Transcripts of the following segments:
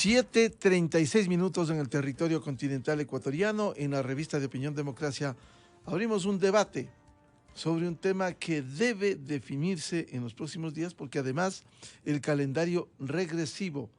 7:36 en el territorio continental ecuatoriano. En la revista de Opinión Democracia abrimos un debate sobre un tema que debe definirse en los próximos días, porque además el calendario regresivo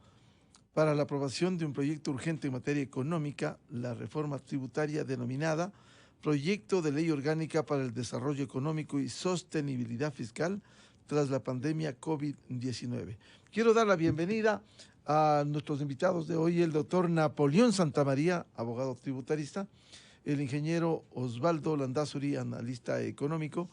para la aprobación de un proyecto urgente en materia económica, la reforma tributaria denominada Proyecto de Ley Orgánica para el Desarrollo Económico y Sostenibilidad Fiscal tras la pandemia COVID-19. Quiero dar la bienvenida a nuestros invitados de hoy, el doctor Napoleón Santamaría, abogado tributarista, el ingeniero Osvaldo Landázuri, analista económico,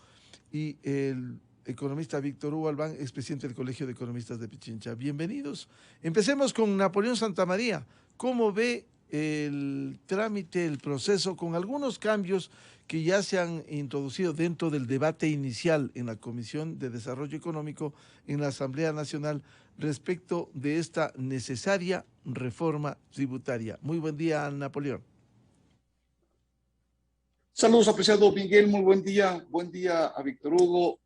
y el economista Víctor Hugo Albán, expresidente del Colegio de Economistas de Pichincha. Bienvenidos. Empecemos con Napoleón Santamaría. ¿Cómo ve el trámite, el proceso, con algunos cambios que ya se han introducido dentro del debate inicial en la Comisión de Desarrollo Económico en la Asamblea Nacional respecto de esta necesaria reforma tributaria? Muy buen día, Napoleón. Saludos, apreciado Miguel, muy buen día a Víctor Hugo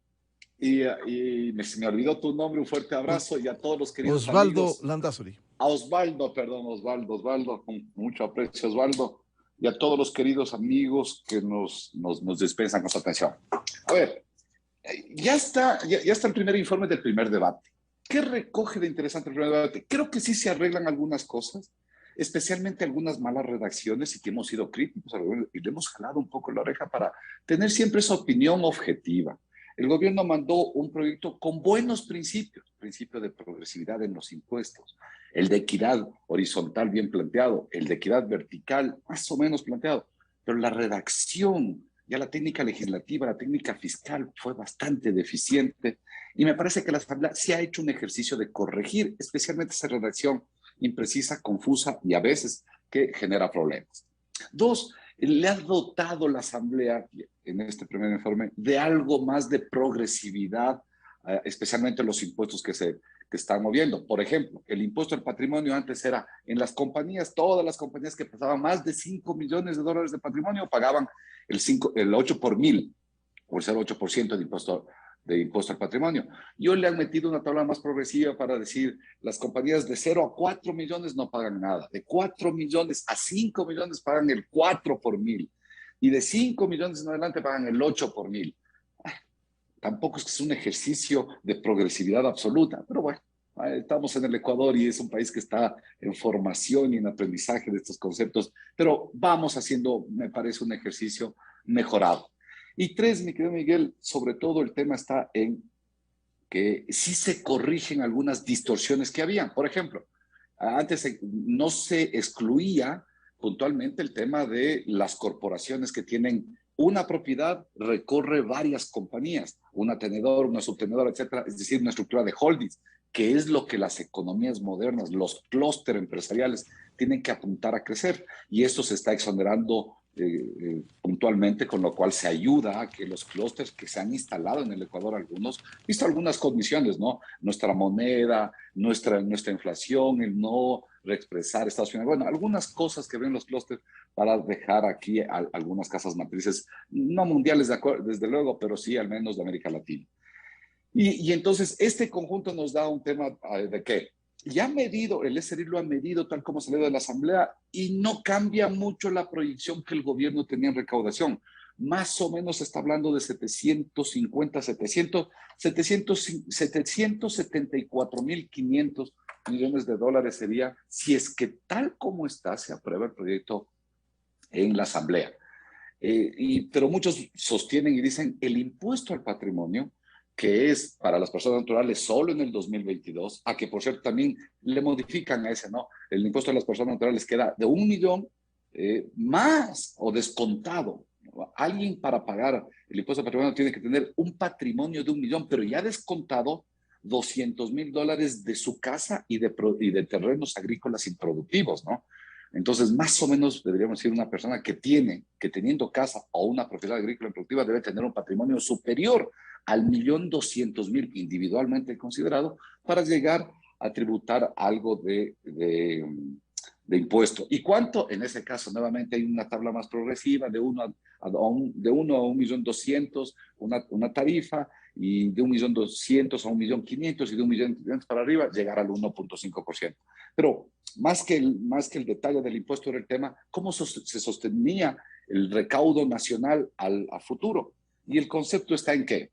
se me olvidó tu nombre, un fuerte abrazo y a todos los queridos Osvaldo amigos. Landázuri. A Osvaldo, perdón, Osvaldo, con mucho aprecio, Osvaldo, y a todos los queridos amigos que nos dispensan con su atención. A ver, ya está el primer informe del primer debate. ¿Qué recoge de interesante el primer debate? Creo que sí se arreglan algunas cosas, especialmente algunas malas redacciones y que hemos sido críticos y le hemos jalado un poco la oreja para tener siempre esa opinión objetiva. El gobierno mandó un proyecto con buenos principios, principio de progresividad en los impuestos, el de equidad horizontal bien planteado, el de equidad vertical más o menos planteado, pero la redacción, ya la técnica legislativa, la técnica fiscal fue bastante deficiente y me parece que la Asamblea sí ha hecho un ejercicio de corregir, especialmente esa redacción imprecisa, confusa y a veces que genera problemas. Dos, le ha dotado la Asamblea en este primer informe de algo más de progresividad, especialmente los impuestos que están moviendo. Por ejemplo, el impuesto al patrimonio antes era en las compañías, todas las compañías que pasaban más de $5 millones de patrimonio pagaban el 8 por mil, o el 0,8% de impuesto al patrimonio. Yo le han metido una tabla más progresiva para decir las compañías de 0 a 4 millones no pagan nada, de 4 millones a 5 millones pagan el 4 por mil y de 5 millones en adelante pagan el 8 por mil. Tampoco es que es un ejercicio de progresividad absoluta, pero bueno, estamos en el Ecuador y es un país que está en formación y en aprendizaje de estos conceptos, pero vamos haciendo, me parece, un ejercicio mejorado. Y tres, mi querido Miguel, sobre todo el tema está en que sí se corrigen algunas distorsiones que habían. Por ejemplo, antes no se excluía puntualmente el tema de las corporaciones que tienen una propiedad, recorre varias compañías, una tenedora, una subtenedora, etcétera, es decir, una estructura de holdings, que es lo que las economías modernas, los clústeres empresariales tienen que apuntar a crecer. Y esto se está exonerando puntualmente, con lo cual se ayuda a que los clústeres que se han instalado en el Ecuador, visto algunas condiciones, ¿no? Nuestra moneda, nuestra inflación, el no reexpresar Estados Unidos, bueno, algunas cosas que ven los clústeres para dejar aquí algunas casas matrices, no mundiales, desde luego, pero sí al menos de América Latina. Y entonces este conjunto nos da un tema de que ya medido, el SRI lo ha medido tal como salió de la Asamblea y no cambia mucho la proyección que el gobierno tenía en recaudación. Más o menos se está hablando de 774.500 millones de dólares sería si es que tal como está se aprueba el proyecto en la Asamblea. Pero muchos sostienen y dicen el impuesto al patrimonio, que es para las personas naturales solo en el 2022, a que por cierto también le modifican a ese, ¿no? El impuesto a las personas naturales queda de 1 millón más o descontado. Alguien para pagar el impuesto al patrimonio tiene que tener un patrimonio de 1 millón, pero ya descontado $200,000 de su casa y de terrenos agrícolas improductivos, ¿no? Entonces, más o menos deberíamos decir una persona que teniendo casa o una propiedad agrícola improductiva debe tener un patrimonio superior al 1.200.000 individualmente considerado para llegar a tributar algo de impuesto. ¿Y cuánto? En ese caso, nuevamente hay una tabla más progresiva de 1 a 1.200.000, una tarifa, y de 1.200.000 a 1.500.000 y de 1.500.000 para arriba llegar al 1.5%. Pero más que el detalle del impuesto era el tema, cómo se sostenía el recaudo nacional a futuro. Y el concepto está en que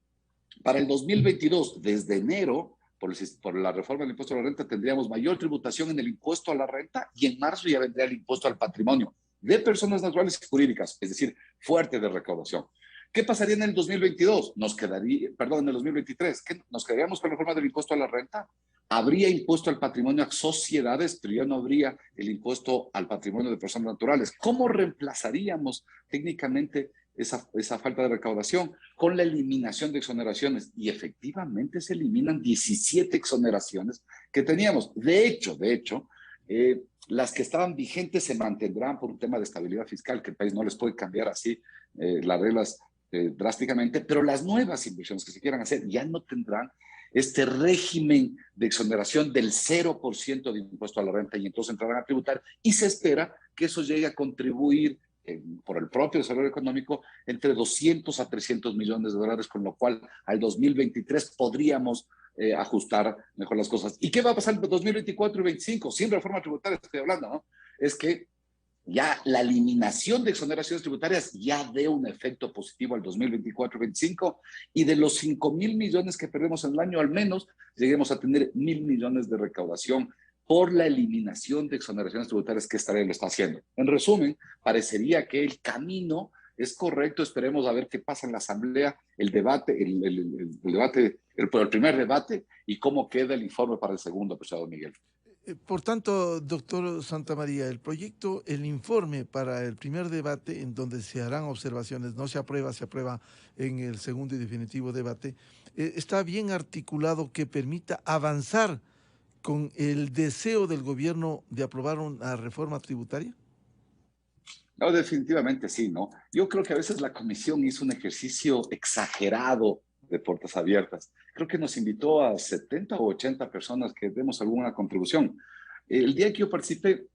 para el 2022, desde enero, por la reforma del impuesto a la renta, tendríamos mayor tributación en el impuesto a la renta y en marzo ya vendría el impuesto al patrimonio de personas naturales y jurídicas, es decir, fuerte de recaudación. ¿Qué pasaría en el 2022? En el 2023, ¿nos quedaríamos con la reforma del impuesto a la renta? Habría impuesto al patrimonio a sociedades, pero ya no habría el impuesto al patrimonio de personas naturales. ¿Cómo reemplazaríamos técnicamente esa falta de recaudación? Con la eliminación de exoneraciones. Y efectivamente se eliminan 17 exoneraciones que teníamos. De hecho, las que estaban vigentes se mantendrán por un tema de estabilidad fiscal, que el país no les puede cambiar así las reglas drásticamente, pero las nuevas inversiones que se quieran hacer ya no tendrán este régimen de exoneración del 0% de impuesto a la renta y entonces entrarán a tributar y se espera que eso llegue a contribuir por el propio desarrollo económico entre 200 a 300 millones de dólares, con lo cual al 2023 podríamos ajustar mejor las cosas. ¿Y qué va a pasar en 2024 y 2025? Sin reforma tributaria estoy hablando, ¿no? Es que ya la eliminación de exoneraciones tributarias ya dé un efecto positivo al 2024-25 y de los 5.000 millones que perdemos en el año, al menos lleguemos a tener 1.000 millones de recaudación por la eliminación de exoneraciones tributarias que esta ley lo está haciendo. En resumen, parecería que el camino es correcto. Esperemos a ver qué pasa en la Asamblea, el primer debate y cómo queda el informe para el segundo, apreciado Miguel. Por tanto, doctor Santamaría, el informe para el primer debate, en donde se harán observaciones, no se aprueba en el segundo y definitivo debate, está bien articulado que permita avanzar con el deseo del gobierno de aprobar una reforma tributaria. No, definitivamente sí, ¿no? Yo creo que a veces la comisión hizo un ejercicio exagerado de puertas abiertas. Creo que nos invitó a 70 o 80 personas que demos alguna contribución. El día que yo participé,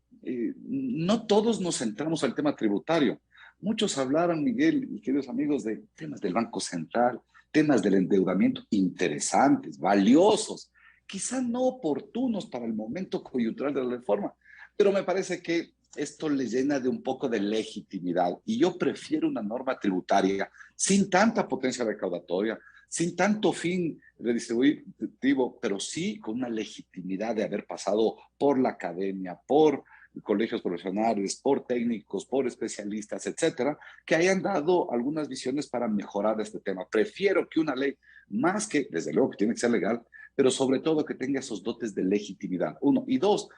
no todos nos centramos al tema tributario. Muchos hablaron, Miguel y queridos amigos, de temas del Banco Central, temas del endeudamiento interesantes, valiosos, quizá no oportunos para el momento coyuntural de la reforma, pero me parece que esto le llena de un poco de legitimidad y yo prefiero una norma tributaria sin tanta potencia recaudatoria, sin tanto fin redistributivo, pero sí con una legitimidad de haber pasado por la academia, por colegios profesionales, por técnicos, por especialistas, etcétera, que hayan dado algunas visiones para mejorar este tema. Prefiero que una ley, más que, desde luego que tiene que ser legal, pero sobre todo que tenga esos dotes de legitimidad, uno. Y dos,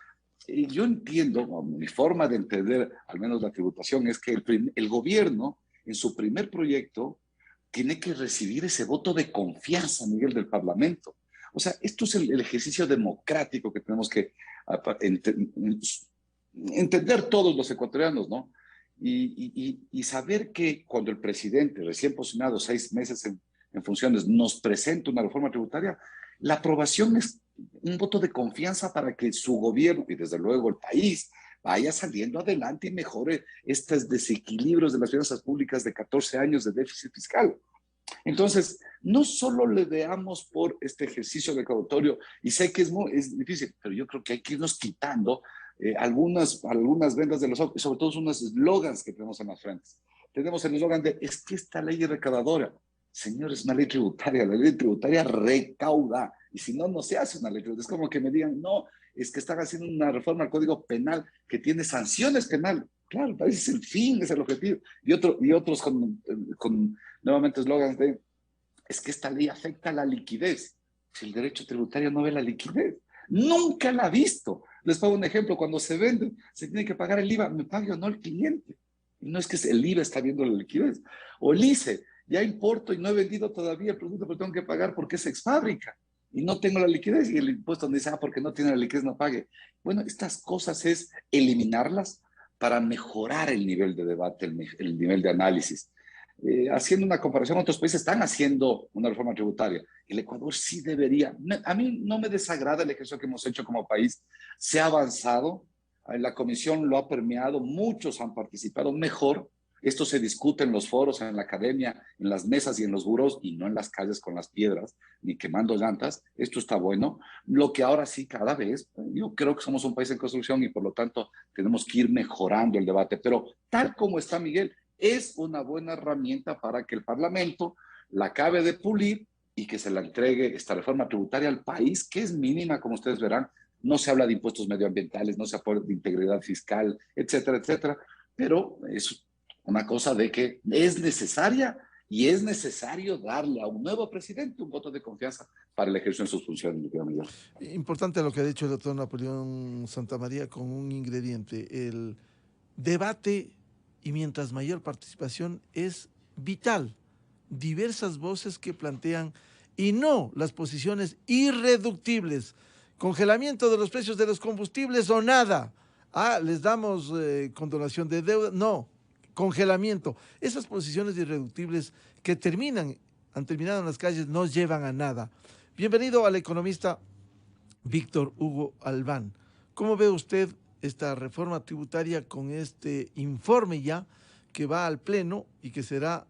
yo entiendo, mi forma de entender al menos la tributación es que el gobierno en su primer proyecto tiene que recibir ese voto de confianza, Miguel, del Parlamento. O sea, esto es el ejercicio democrático que tenemos que entender todos los ecuatorianos, ¿no? Y saber que cuando el presidente, recién posicionado 6 meses en funciones, nos presenta una reforma tributaria, la aprobación es un voto de confianza para que su gobierno y desde luego el país vaya saliendo adelante y mejore estos desequilibrios de las finanzas públicas de 14 años de déficit fiscal. Entonces, no solo le veamos por este ejercicio recaudatorio, y sé que es difícil, pero yo creo que hay que irnos quitando algunas vendas de los ojos, y sobre todo unos eslogans que tenemos en las frentes. Tenemos el eslogan de, es que esta ley es recaudadora. Señores, es una ley tributaria, la ley tributaria recauda, y si no, no se hace una ley tributaria. Es como que me digan, no, es que están haciendo una reforma al Código Penal que tiene sanciones penales. Claro, ese es el fin, es el objetivo. Y otros con nuevamente eslogans de, es que esta ley afecta a la liquidez. Si el derecho tributario no ve la liquidez, nunca la ha visto. Les pongo un ejemplo, cuando se vende, se tiene que pagar el IVA, me pague o no el cliente. Y no es que el IVA está viendo la liquidez. O el ICE, ya importo y no he vendido todavía el producto, pero tengo que pagar porque es exfábrica y no tengo la liquidez, y el impuesto donde dice, porque no tiene la liquidez no pague. Bueno, estas cosas es eliminarlas para mejorar el nivel de debate, el nivel de análisis. Haciendo una comparación, otros países están haciendo una reforma tributaria. El Ecuador sí debería. A mí no me desagrada el ejercicio que hemos hecho como país. Se ha avanzado, la comisión lo ha permeado, muchos han participado mejor. Esto se discute en los foros, en la academia, en las mesas y en los burós, y no en las calles con las piedras, ni quemando llantas. Esto está bueno. Lo que ahora sí, cada vez, yo creo que somos un país en construcción y por lo tanto tenemos que ir mejorando el debate. Pero tal como está, Miguel, es una buena herramienta para que el Parlamento la acabe de pulir y que se la entregue esta reforma tributaria al país, que es mínima, como ustedes verán. No se habla de impuestos medioambientales, no se habla de integridad fiscal, etcétera, etcétera, pero es una cosa de que es necesaria y es necesario darle a un nuevo presidente un voto de confianza para el ejercicio de sus funciones, mi querido Miguel. Importante lo que ha dicho el doctor Napoleón Santamaría con un ingrediente, el debate, y mientras mayor participación es vital. Diversas voces que plantean, y no las posiciones irreductibles, congelamiento de los precios de los combustibles o nada. Les damos condonación de deuda. No, congelamiento. Esas posiciones irreductibles que han terminado en las calles, no llevan a nada. Bienvenido al economista Víctor Hugo Albán. ¿Cómo ve usted esta reforma tributaria con este informe ya que va al Pleno y que será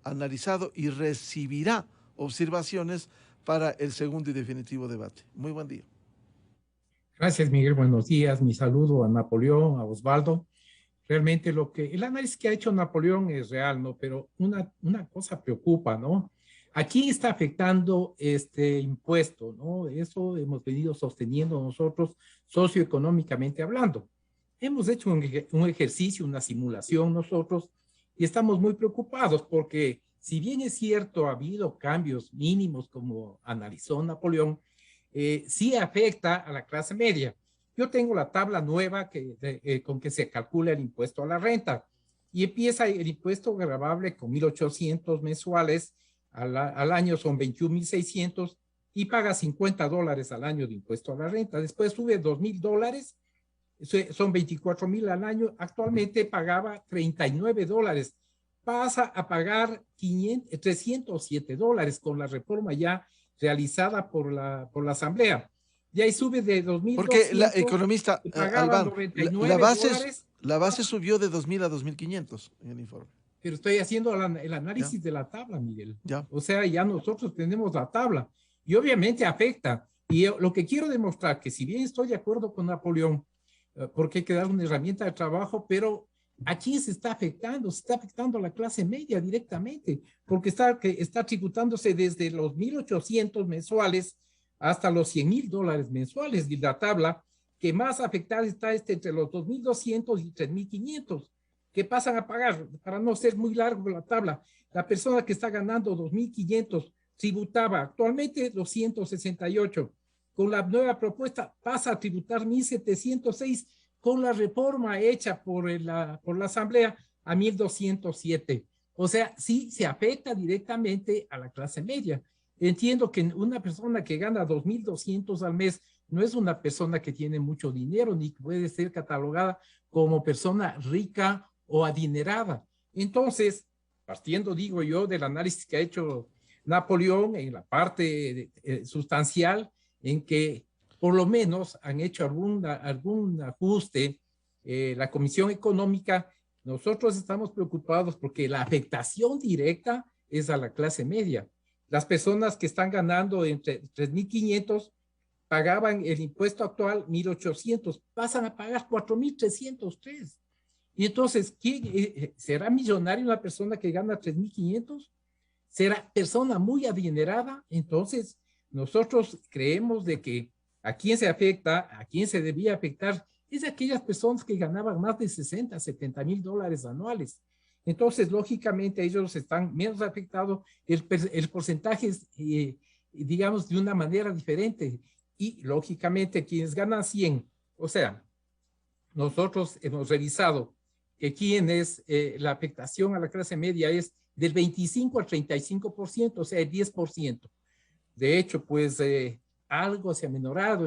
analizado y recibirá observaciones para el segundo y definitivo debate? Muy buen día. Gracias, Miguel. Buenos días. Mi saludo a Napoleón, a Osvaldo. Realmente el análisis que ha hecho Napoleón es real, ¿no? Pero una cosa preocupa, ¿no? ¿A quién está afectando este impuesto, no? Eso hemos venido sosteniendo nosotros socioeconómicamente hablando. Hemos hecho un ejercicio, una simulación nosotros, y estamos muy preocupados porque si bien es cierto, ha habido cambios mínimos como analizó Napoleón, sí afecta a la clase media. Yo tengo la tabla nueva con que se calcula el impuesto a la renta y empieza el impuesto gravable con 1,800 mensuales, al año son 21,600 y paga $50 al año de impuesto a la renta. Después sube $2,000, son 24,000 al año. Actualmente pagaba $39. Pasa a pagar $307 con la reforma ya realizada por la Asamblea. Y ahí sube de 2,200. Porque la economista Albán, $99. La base subió de 2,000 a 2,500 en el informe. Pero estoy haciendo el análisis de la tabla, Miguel. O sea, ya nosotros tenemos la tabla y obviamente afecta. Y lo que quiero demostrar que si bien estoy de acuerdo con Napoleón, porque hay que dar una herramienta de trabajo, pero ¿a quién se está afectando? Se está afectando a la clase media directamente, porque está tributándose desde los 1,800 mensuales hasta los $100,000 mensuales. Y la tabla que más afectada está entre los 2,200 y 3,500, que pasan a pagar, para no ser muy largo la tabla. La persona que está ganando 2,500 tributaba actualmente 268. Con la nueva propuesta pasa a tributar 1,706, con la reforma hecha por la Asamblea a 1,207. O sea, sí se afecta directamente a la clase media. Entiendo que una persona que gana 2,200 al mes no es una persona que tiene mucho dinero, ni puede ser catalogada como persona rica o adinerada. Entonces, partiendo, digo yo, del análisis que ha hecho Napoleón en la parte sustancial, en que por lo menos han hecho algún ajuste, la Comisión Económica, nosotros estamos preocupados porque la afectación directa es a la clase media. Las personas que están ganando entre 3,500 pagaban el impuesto actual 1,800, pasan a pagar 4,303. Y entonces, ¿quién será millonario una persona que gana 3,500? ¿Será persona muy adinerada? Entonces, nosotros creemos de que a quién se afecta, a quién se debía afectar, es a aquellas personas que ganaban más de 60, 70 mil dólares anuales. Entonces, lógicamente, ellos están menos afectados, el porcentaje es, digamos, de una manera diferente. Y, lógicamente, quienes ganan 100, o sea, nosotros hemos revisado que la afectación a la clase media es del 25 al 35%, o sea, el 10%. De hecho, pues algo se ha menorado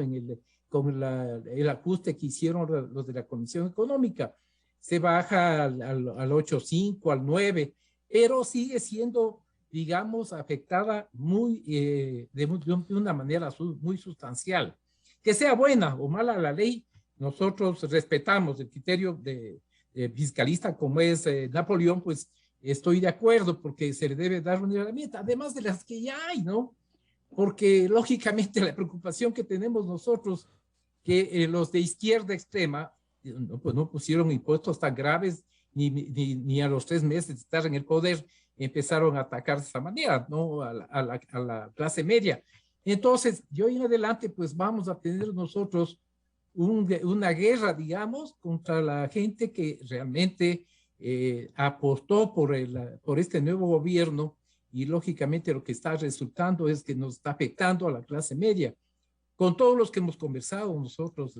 con el ajuste que hicieron los de la Comisión Económica. Se baja al 8,5, al 9, pero sigue siendo, digamos, afectada de una manera muy sustancial. Que sea buena o mala la ley, nosotros respetamos el criterio de fiscalista como es Napoleón, pues estoy de acuerdo porque se le debe dar una herramienta, además de las que ya hay, ¿no? Porque lógicamente la preocupación que tenemos nosotros, que los de izquierda extrema, pues no pusieron impuestos tan graves ni a los 3 meses de estar en el poder empezaron a atacar de esa manera, ¿no? A la clase media. Entonces, yo en adelante, pues vamos a tener nosotros una guerra, digamos, contra la gente que realmente apostó por este nuevo gobierno y lógicamente lo que está resultando es que nos está afectando a la clase media. Con todos los que hemos conversado nosotros.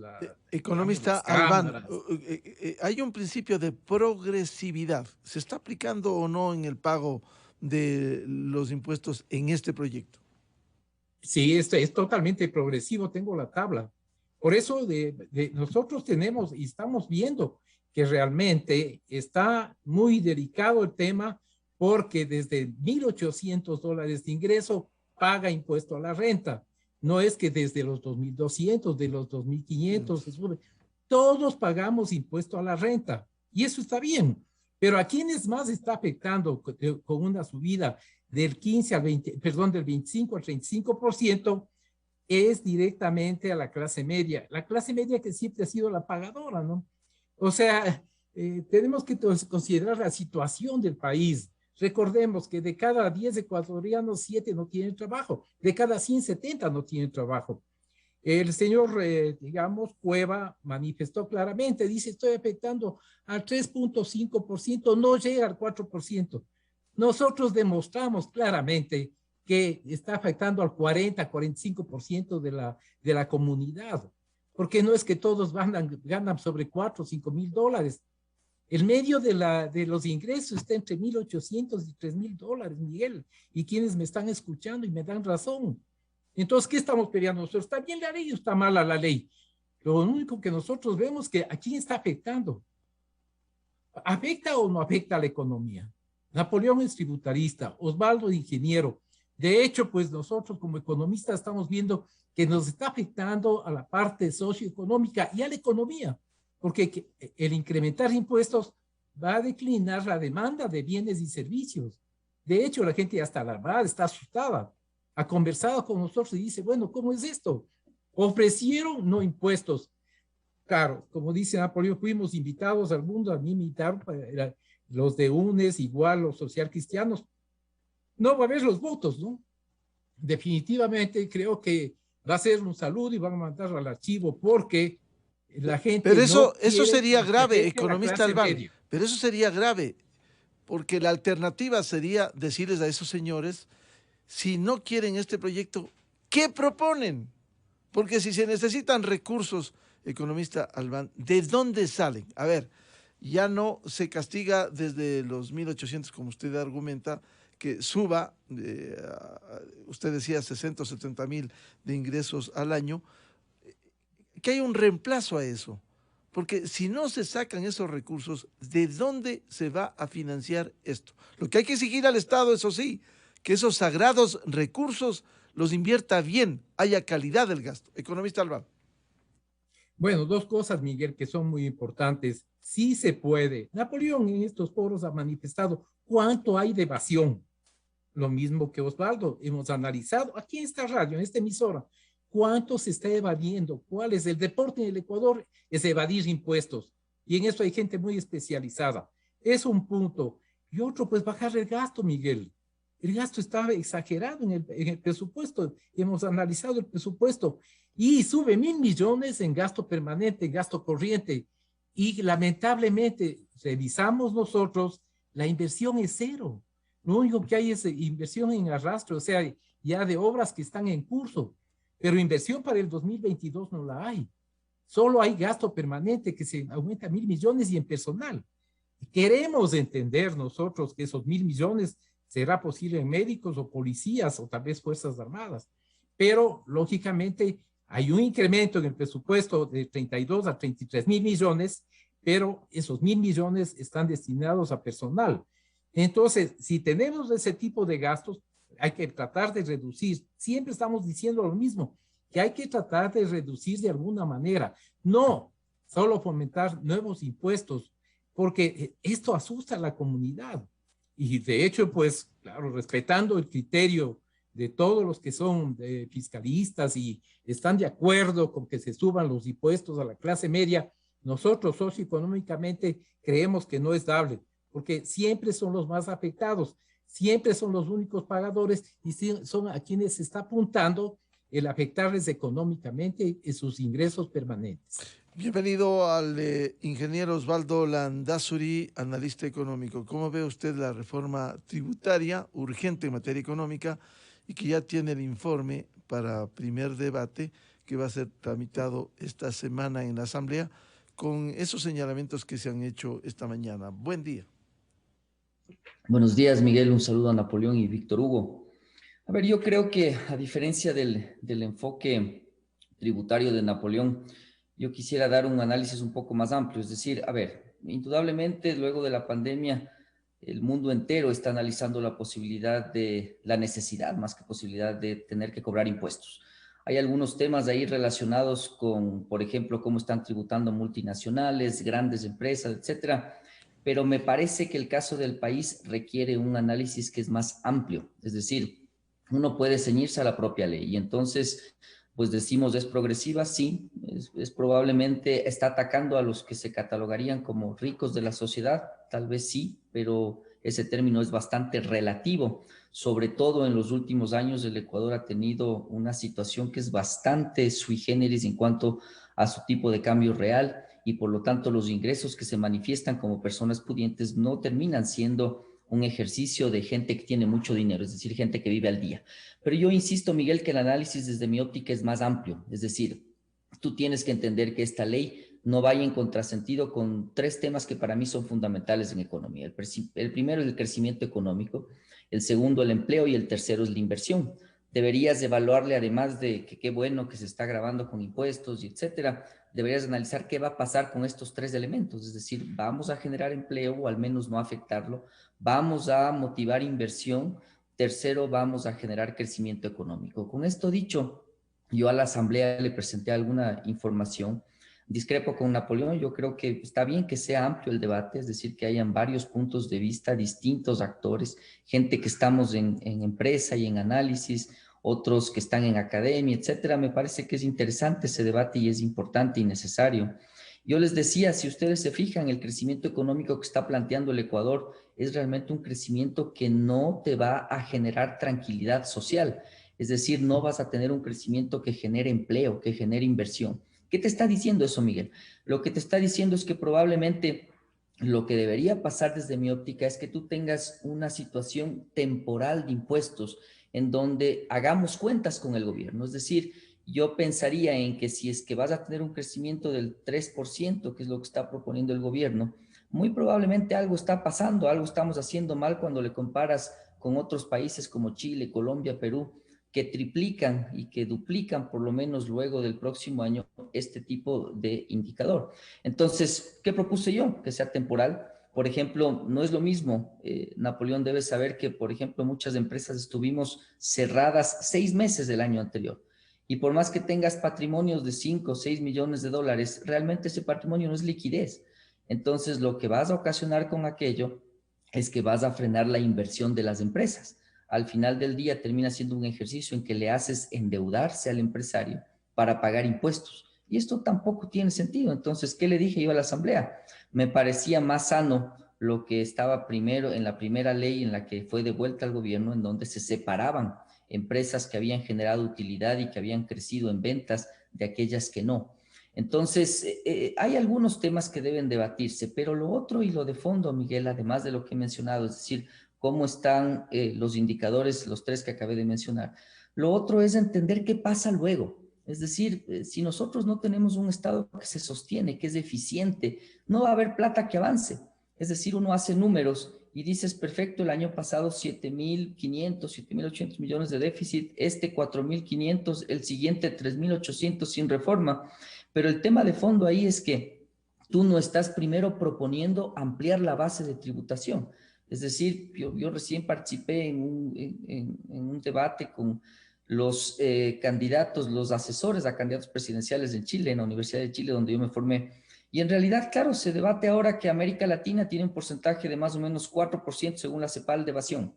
Economista Albán, hay un principio de progresividad. ¿Se está aplicando o no en el pago de los impuestos en este proyecto? Sí, es totalmente progresivo, tengo la tabla. Por eso nosotros tenemos y estamos viendo que realmente está muy delicado el tema porque desde $1,800 de ingreso paga impuesto a la renta. No es que desde los 2.200, de los 2.500 se sube. Todos pagamos impuesto a la renta y eso está bien. Pero a quienes más está afectando con una subida del 15 al 20, perdón, del 25 al 35% es directamente a la clase media. La clase media que siempre ha sido la pagadora, ¿no? O sea, tenemos que considerar la situación del país. Recordemos que de cada 10 ecuatorianos, 7 no tienen trabajo. De cada 170 no tienen trabajo. El señor, digamos, Cueva manifestó claramente, dice, estoy afectando al 3.5%, no llega al 4%. Nosotros demostramos claramente que está afectando al 40-45% de la comunidad, porque no es que todos ganan sobre 4 o 5 mil dólares. El medio de los ingresos está entre 1.800 y 3.000 dólares, Miguel, y quienes me están escuchando y me dan razón. Entonces, ¿qué estamos peleando nosotros? ¿Está bien la ley o está mala la ley? Lo único que nosotros vemos que a quién está afectando. ¿Afecta o no afecta a la economía? Napoleón es tributarista, Osvaldo es ingeniero. De hecho, pues nosotros como economistas estamos viendo que nos está afectando a la parte socioeconómica y a la economía, porque el incrementar impuestos va a declinar la demanda de bienes y servicios. De hecho, la gente ya está alarmada, está asustada. Ha conversado con nosotros y dice, bueno, ¿cómo es esto? Ofrecieron no impuestos. Claro, como dice Napoleón, fuimos invitados al mundo, a mí me invitaron los de UNES, igual los social cristianos. No va a haber los votos, ¿no? Definitivamente creo que va a ser un saludo y van a mandar al archivo porque la gente. Pero eso sería grave, economista Albán. Pero eso sería grave, porque la alternativa sería decirles a esos señores, si no quieren este proyecto, ¿qué proponen? Porque si se necesitan recursos, economista Albán, ¿de dónde salen? A ver, ya no se castiga desde los 1.800, como usted argumenta, que suba, usted decía 60 o 70 mil de ingresos al año, que hay un reemplazo a eso. Porque si no se sacan esos recursos, ¿de dónde se va a financiar esto? Lo que hay que exigir al Estado, eso sí, que esos sagrados recursos los invierta bien, haya calidad del gasto. Economista Albán. Bueno, dos cosas, Miguel, que son muy importantes. Sí se puede. Napoleón en estos foros ha manifestado cuánto hay de evasión. Lo mismo que Osvaldo, hemos analizado aquí en esta radio, en esta emisora, cuánto se está evadiendo, cuál es el deporte en el Ecuador, es evadir impuestos. Y en eso hay gente muy especializada. Es un punto. Y otro, pues bajar el gasto, Miguel. El gasto estaba exagerado en el presupuesto. Hemos analizado el presupuesto y sube 1.000 millones en gasto permanente, en gasto corriente. Y lamentablemente, revisamos nosotros, la inversión es cero. Lo único que hay es inversión en arrastre, o sea, ya de obras que están en curso. Pero inversión para el 2022 no la hay. Solo hay gasto permanente que se aumenta 1.000 millones y en personal. Queremos entender nosotros que esos 1.000 millones será posible en médicos o policías o tal vez fuerzas armadas. Pero, lógicamente, hay un incremento en el presupuesto de 32 a 33.000 millones, pero esos 1.000 millones están destinados a personal. Entonces, si tenemos ese tipo de gastos, hay que tratar de reducir. Siempre estamos diciendo lo mismo, que hay que tratar de reducir de alguna manera. No solo fomentar nuevos impuestos. porque esto asusta a la comunidad. Y de hecho, pues, claro, respetando el criterio de todos los que son fiscalistas y están de acuerdo con que se suban los impuestos a la clase media, nosotros socioeconómicamente creemos que no es dable, porque siempre son los más afectados, siempre son los únicos pagadores y son a quienes se está apuntando el afectarles económicamente en sus ingresos permanentes. Bienvenido al ingeniero Osvaldo Landázuri, analista económico. ¿Cómo ve usted la reforma tributaria urgente en materia económica y que ya tiene el informe para primer debate que va a ser tramitado esta semana en la Asamblea con esos señalamientos que se han hecho esta mañana? Buen día. Buenos días, Miguel. Un saludo a Napoleón y Víctor Hugo. A ver, yo creo que a diferencia del enfoque tributario de Napoleón, yo quisiera dar un análisis un poco más amplio. Es decir, a ver, indudablemente luego de la pandemia, el mundo entero está analizando la posibilidad de, la necesidad más que posibilidad de tener que cobrar impuestos. Hay algunos temas ahí relacionados con, por ejemplo, cómo están tributando multinacionales, grandes empresas, etcétera. Pero me parece que el caso del país requiere un análisis que es más amplio. Es decir, uno puede ceñirse a la propia ley y entonces, pues decimos, ¿es progresiva? Sí, es probablemente está atacando a los que se catalogarían como ricos de la sociedad, tal vez sí, pero ese término es bastante relativo. Sobre todo en los últimos años el Ecuador ha tenido una situación que es bastante sui generis en cuanto a su tipo de cambio real y por lo tanto los ingresos que se manifiestan como personas pudientes no terminan siendo un ejercicio de gente que tiene mucho dinero, es decir, gente que vive al día. Pero yo insisto, Miguel, que el análisis desde mi óptica es más amplio, es decir, tú tienes que entender que esta ley no vaya en contrasentido con tres temas que para mí son fundamentales en economía. El primero es el crecimiento económico, el segundo el empleo y el tercero es la inversión. Deberías evaluarle, además de que qué bueno que se está grabando con impuestos y etcétera, deberías analizar qué va a pasar con estos tres elementos, es decir, vamos a generar empleo o al menos no afectarlo, vamos a motivar inversión, tercero, vamos a generar crecimiento económico. Con esto dicho, yo a la Asamblea le presenté alguna información, discrepo con Napoleón, yo creo que está bien que sea amplio el debate, es decir, que hayan varios puntos de vista, distintos actores, gente que estamos en empresa y en análisis, otros que están en academia, etcétera. Me parece que es interesante ese debate y es importante y necesario. Yo les decía, si ustedes se fijan, el crecimiento económico que está planteando el Ecuador es realmente un crecimiento que no te va a generar tranquilidad social. Es decir, no vas a tener un crecimiento que genere empleo, que genere inversión. ¿Qué te está diciendo eso, Miguel? Lo que te está diciendo es que probablemente lo que debería pasar desde mi óptica es que tú tengas una situación temporal de impuestos en donde hagamos cuentas con el gobierno. Es decir, yo pensaría en que si es que vas a tener un crecimiento del 3%, que es lo que está proponiendo el gobierno, muy probablemente algo está pasando, algo estamos haciendo mal cuando le comparas con otros países como Chile, Colombia, Perú, que triplican y que duplican por lo menos luego del próximo año este tipo de indicador. Entonces, ¿qué propuse yo? Que sea temporal. Por ejemplo, no es lo mismo, Napoleón debe saber que, por ejemplo, muchas empresas estuvimos cerradas 6 meses del año anterior. Y por más que tengas patrimonios de 5 o 6 millones de dólares, realmente ese patrimonio no es liquidez. Entonces, lo que vas a ocasionar con aquello es que vas a frenar la inversión de las empresas. Al final del día termina siendo un ejercicio en que le haces endeudarse al empresario para pagar impuestos. Y esto tampoco tiene sentido. Entonces, ¿qué le dije yo a la Asamblea? Me parecía más sano lo que estaba primero en la primera ley en la que fue devuelta al gobierno, en donde se separaban empresas que habían generado utilidad y que habían crecido en ventas de aquellas que no. Entonces, hay algunos temas que deben debatirse, pero lo otro y lo de fondo, Miguel, además de lo que he mencionado, es decir, cómo están los indicadores, los tres que acabé de mencionar. Lo otro es entender qué pasa luego. Es decir, si nosotros no tenemos un Estado que se sostiene, que es eficiente, no va a haber plata que avance. Es decir, uno hace números y dices, perfecto, el año pasado 7.500, 7.800 millones de déficit, este 4.500, el siguiente 3.800 sin reforma. Pero el tema de fondo ahí es que tú no estás primero proponiendo ampliar la base de tributación. Es decir, yo recién participé en un debate con los candidatos, los asesores a candidatos presidenciales en Chile, en la Universidad de Chile, donde yo me formé, Y en realidad, claro, se debate ahora que América Latina tiene un porcentaje de más o menos 4% según la CEPAL de evasión.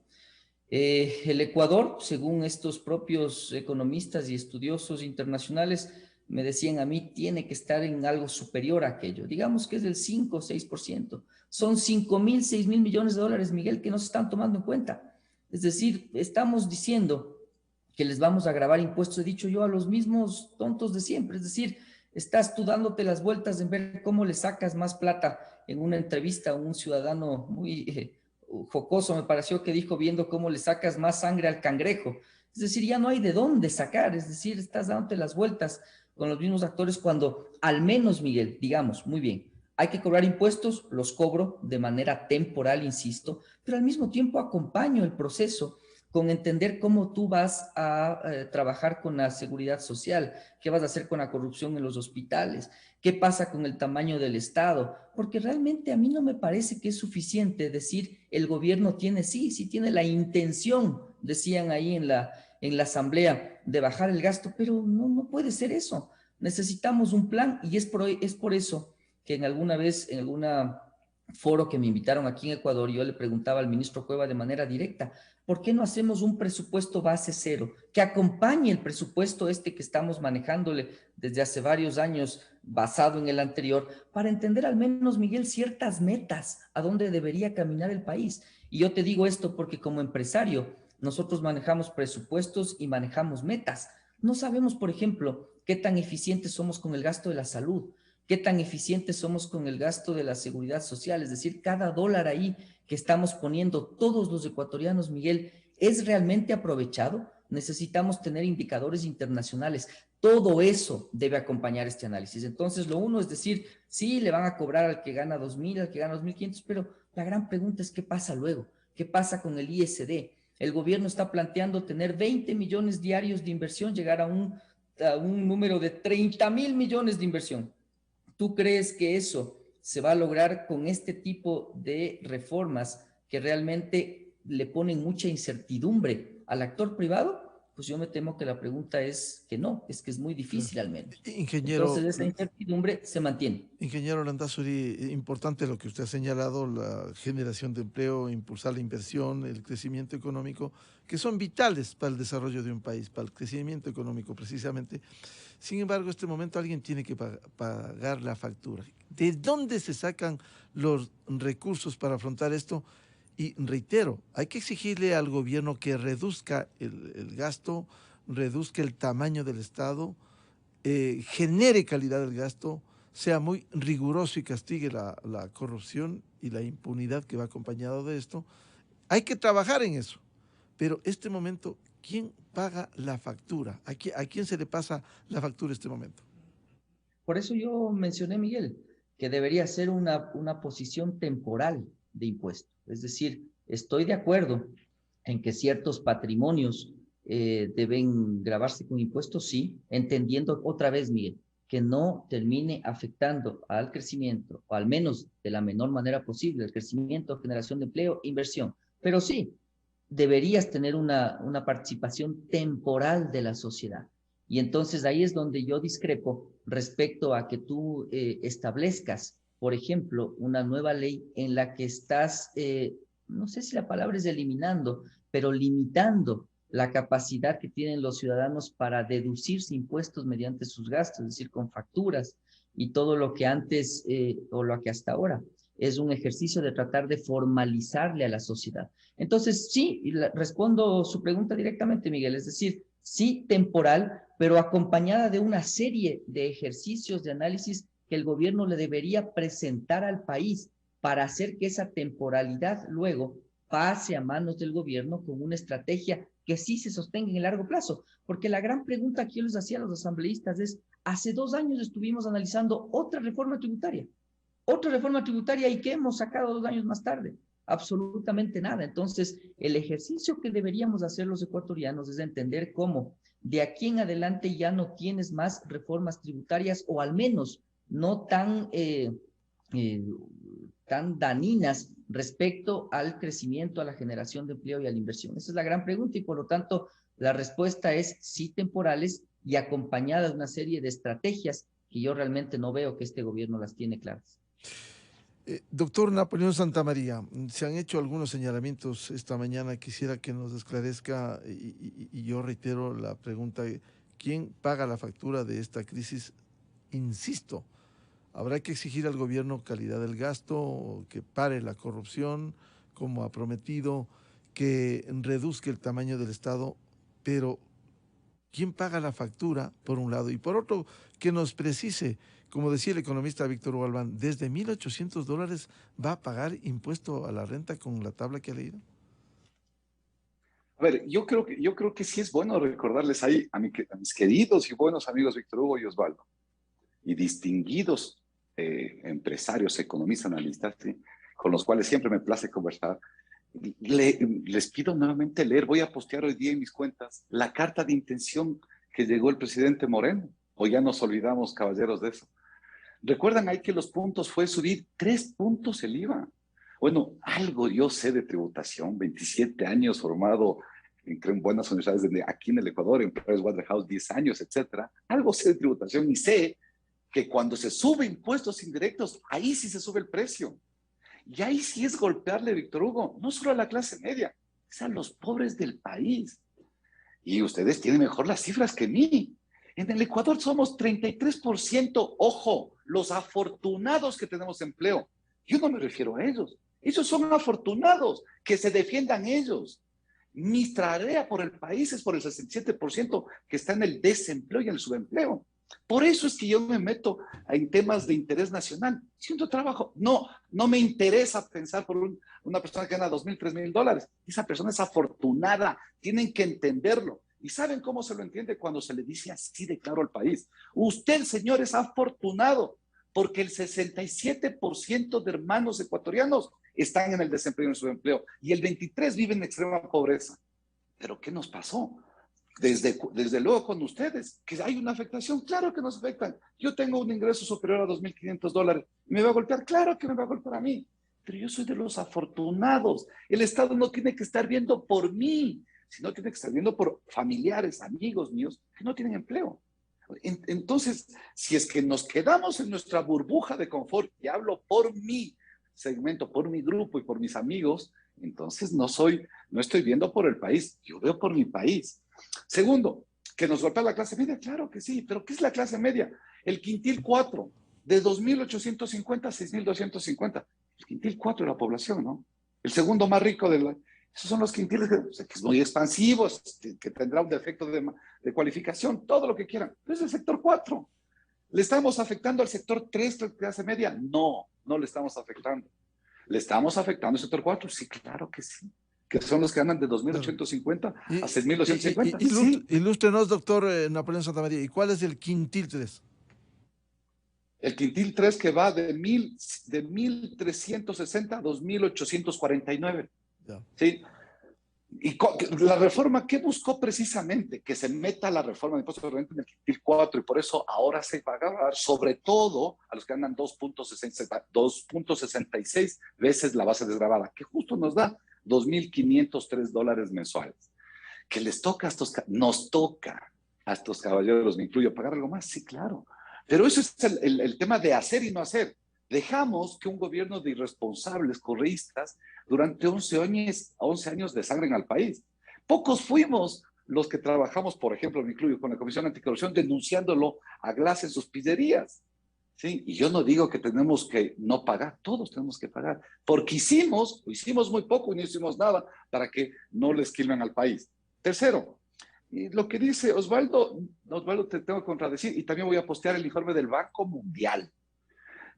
El Ecuador, según estos propios economistas y estudiosos internacionales, me decían a mí, tiene que estar en algo superior a aquello. Digamos que es del 5 o 6%. Son 5.000, 6.000 millones de dólares, Miguel, que no se están tomando en cuenta. Es decir, estamos diciendo que les vamos a grabar impuestos, he dicho yo, a los mismos tontos de siempre. Es decir, estás tú dándote las vueltas en ver cómo le sacas más plata. En una entrevista a un ciudadano muy jocoso me pareció que dijo, viendo cómo le sacas más sangre al cangrejo. Es decir, ya no hay de dónde sacar. Es decir, estás dándote las vueltas con los mismos actores cuando al menos, Miguel, digamos, muy bien, hay que cobrar impuestos, los cobro de manera temporal, insisto, pero al mismo tiempo acompaño el proceso con entender cómo tú vas a trabajar con la seguridad social, qué vas a hacer con la corrupción en los hospitales, qué pasa con el tamaño del Estado, porque realmente a mí no me parece que es suficiente decir el gobierno tiene, sí tiene la intención, decían ahí en la asamblea, de bajar el gasto, pero no puede ser eso. Necesitamos un plan y es por eso que en alguna vez, en alguna foro que me invitaron aquí en Ecuador, yo le preguntaba al ministro Cueva de manera directa, ¿por qué no hacemos un presupuesto base cero que acompañe el presupuesto este que estamos manejándole desde hace varios años, basado en el anterior, para entender al menos, Miguel, ciertas metas a dónde debería caminar el país? Y yo te digo esto porque como empresario, nosotros manejamos presupuestos y manejamos metas. No sabemos, por ejemplo, qué tan eficientes somos con el gasto de la salud, qué tan eficientes somos con el gasto de la seguridad social. Es decir, cada dólar ahí que estamos poniendo todos los ecuatorianos, Miguel, ¿es realmente aprovechado? Necesitamos tener indicadores internacionales. Todo eso debe acompañar este análisis. Entonces, lo uno es decir, sí, le van a cobrar al que gana 2.000, al que gana 2.500, pero la gran pregunta es, ¿qué pasa luego? ¿Qué pasa con el ISD? El gobierno está planteando tener 20 millones diarios de inversión, llegar a un número de 30.000 millones de inversión. ¿Tú crees que eso se va a lograr con este tipo de reformas que realmente le ponen mucha incertidumbre al actor privado? Pues yo me temo que la pregunta es que no, es que es muy difícil al menos. Ingeniero, entonces esa incertidumbre se mantiene. Ingeniero Landazuri, importante lo que usted ha señalado, la generación de empleo, impulsar la inversión, el crecimiento económico, que son vitales para el desarrollo de un país, para el crecimiento económico precisamente. Sin embargo, en este momento alguien tiene que pagar la factura. ¿De dónde se sacan los recursos para afrontar esto? Y reitero, hay que exigirle al gobierno que reduzca el gasto, reduzca el tamaño del Estado, genere calidad del gasto, sea muy riguroso y castigue la corrupción y la impunidad que va acompañado de esto. Hay que trabajar en eso. Pero este momento, ¿quién paga la factura? ¿A quién se le pasa la factura en este momento? Por eso yo mencioné, Miguel, que debería ser una posición temporal de impuesto. Es decir, estoy de acuerdo en que ciertos patrimonios deben gravarse con impuestos, sí, entendiendo otra vez, Miguel, que no termine afectando al crecimiento, o al menos de la menor manera posible, el crecimiento, generación de empleo, inversión. Pero sí, deberías tener una participación temporal de la sociedad. Y entonces ahí es donde yo discrepo respecto a que tú establezcas, por ejemplo, una nueva ley en la que estás, no sé si la palabra es eliminando, pero limitando la capacidad que tienen los ciudadanos para deducirse impuestos mediante sus gastos, es decir, con facturas y todo lo que antes o lo que hasta ahora es un ejercicio de tratar de formalizarle a la sociedad. Entonces, sí, respondo su pregunta directamente, Miguel, es decir, sí temporal, pero acompañada de una serie de ejercicios de análisis que el gobierno le debería presentar al país para hacer que esa temporalidad luego pase a manos del gobierno con una estrategia que sí se sostenga en el largo plazo. Porque la gran pregunta que yo les hacía a los asambleístas es, hace 2 años estuvimos analizando otra reforma tributaria y ¿qué hemos sacado 2 años más tarde? Absolutamente nada. Entonces, el ejercicio que deberíamos hacer los ecuatorianos es entender cómo de aquí en adelante ya no tienes más reformas tributarias, o al menos no tan dañinas respecto al crecimiento, a la generación de empleo y a la inversión. Esa es la gran pregunta y por lo tanto la respuesta es sí temporales y acompañada de una serie de estrategias y yo realmente no veo que este gobierno las tiene claras. Doctor Napoleón Santamaría, se han hecho algunos señalamientos esta mañana. Quisiera que nos esclarezca, y yo reitero la pregunta, ¿quién paga la factura de esta crisis? Insisto, habrá que exigir al gobierno calidad del gasto, que pare la corrupción, como ha prometido, que reduzca el tamaño del Estado, pero ¿quién paga la factura, por un lado? Y por otro, que nos precise, como decía el economista Víctor Hugo Galván, ¿desde $1,800 va a pagar impuesto a la renta con la tabla que ha leído? A ver, yo creo que sí es bueno recordarles ahí a mis queridos y buenos amigos Víctor Hugo y Osvaldo, y distinguidos empresarios, economistas, analistas, ¿sí?, con los cuales siempre me place conversar. Les pido nuevamente leer, voy a postear hoy día en mis cuentas la carta de intención que llegó el presidente Moreno, o ya nos olvidamos, caballeros, de eso. Recuerdan ahí que los puntos fue subir 3 puntos el IVA. Bueno, algo yo sé de tributación, 27 años formado en buenas universidades aquí en el Ecuador, en Pricewaterhouse 10 años, etcétera. Algo sé de tributación y sé que cuando se sube impuestos indirectos, ahí sí se sube el precio. Y ahí sí es golpearle, Víctor Hugo, no solo a la clase media, es a los pobres del país. Y ustedes tienen mejor las cifras que mí. En el Ecuador somos 33%, ojo, los afortunados que tenemos empleo. Yo no me refiero a ellos. Ellos son afortunados, que se defiendan ellos. Mi tarea por el país es por el 67% que está en el desempleo y en el subempleo. Por eso es que yo me meto en temas de interés nacional. Siento trabajo. No me interesa pensar por una persona que gana $2,000, $3,000. Esa persona es afortunada. Tienen que entenderlo. ¿Y saben cómo se lo entiende? Cuando se le dice así de claro al país. Usted, señor, es afortunado porque el 67% de hermanos ecuatorianos están en el desempleo y en el subempleo y el 23% viven en extrema pobreza. ¿Pero qué nos pasó? Desde luego con ustedes, que hay una afectación, claro que nos afectan. Yo tengo un ingreso superior a $2,500, ¿me va a golpear? Claro que me va a golpear a mí, pero yo soy de los afortunados. El Estado no tiene que estar viendo por mí, sino tiene que estar viendo por familiares, amigos míos que no tienen empleo. Entonces, si es que nos quedamos en nuestra burbuja de confort, y hablo por mi segmento, por mi grupo y por mis amigos, entonces no estoy viendo por el país, yo veo por mi país. Segundo, ¿que nos golpea la clase media? Claro que sí, pero ¿qué es la clase media? El quintil 4, de 2,850 a 6,250. El quintil 4 de la población, ¿no? El segundo más rico esos son los quintiles que es muy expansivos, que tendrá un defecto de cualificación, todo lo que quieran. Pero es el sector 4. ¿Le estamos afectando al sector 3 de clase media? No le estamos afectando. ¿Le estamos afectando al sector 4? Sí, claro que sí. Que son los que ganan de 2,850 a 6,250. Sí. Ilústrenos, doctor Napoleón Santamaría, ¿y cuál es el quintil 3? El quintil 3 que va de 1,360 a 2,849. ¿Sí? Y la reforma, ¿qué buscó precisamente? Que se meta la reforma de impuestos de renta en el quintil 4, y por eso ahora se va a grabar sobre todo a los que ganan 2,66 veces la base desgravada, que justo nos da $2,503 mensuales. Que les toca nos toca a estos caballeros, me incluyo, pagar algo más, sí, claro. Pero eso es el tema de hacer y no hacer. Dejamos que un gobierno de irresponsables, correístas, durante 11 años desangren al país. Pocos fuimos los que trabajamos, por ejemplo, me incluyo, con la Comisión Anticorrupción, denunciándolo a Glass en sus pizzerías. ¿Sí? Y yo no digo que tenemos que no pagar, todos tenemos que pagar, porque hicimos muy poco y no hicimos nada para que no le esquilmen al país. Tercero, y lo que dice Osvaldo, te tengo que contradecir, y también voy a postear el informe del Banco Mundial.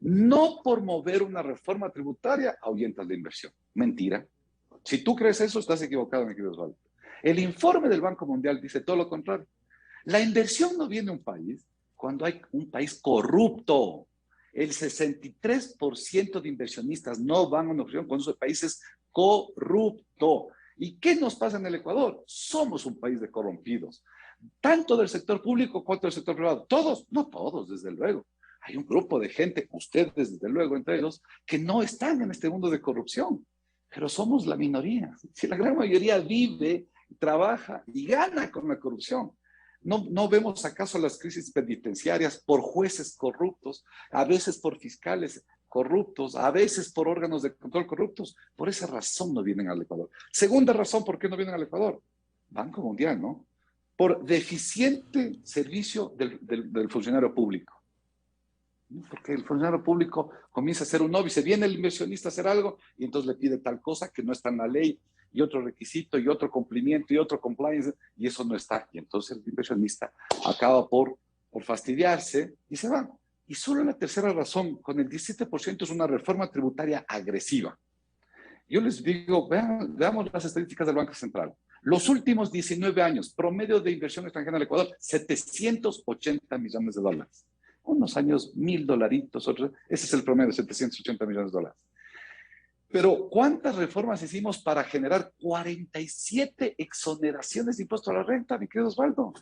No por mover una reforma tributaria ahuyentas la inversión. Mentira. Si tú crees eso, estás equivocado, mi querido Osvaldo. El informe del Banco Mundial dice todo lo contrario. La inversión no viene a un país cuando hay un país corrupto. El 63% de inversionistas no van a una inversión cuando ese país es corrupto. ¿Y qué nos pasa en el Ecuador? Somos un país de corrompidos, tanto del sector público cuanto del sector privado. Todos, no todos, desde luego. Hay un grupo de gente, ustedes desde luego entre ellos, que no están en este mundo de corrupción, pero somos la minoría. Si la gran mayoría vive, trabaja y gana con la corrupción. ¿No vemos acaso las crisis penitenciarias por jueces corruptos, a veces por fiscales corruptos, a veces por órganos de control corruptos? Por esa razón no vienen al Ecuador. Segunda razón por qué no vienen al Ecuador, Banco Mundial, ¿no? Por deficiente servicio del funcionario público. Porque el funcionario público comienza a ser un novice, viene el inversionista a hacer algo y entonces le pide tal cosa que no está en la ley, y otro requisito, y otro cumplimiento, y otro compliance, y eso no está. Y entonces el inversionista acaba por fastidiarse y se va. Y solo la tercera razón, con el 17%, es una reforma tributaria agresiva. Yo les digo, veamos las estadísticas del Banco Central. Los últimos 19 años, promedio de inversión extranjera en el Ecuador, 780 millones de dólares. Unos años, $1,000, otros, ese es el promedio, 780 millones de dólares. Pero ¿cuántas reformas hicimos para generar 47 exoneraciones de impuesto a la renta, mi querido Osvaldo?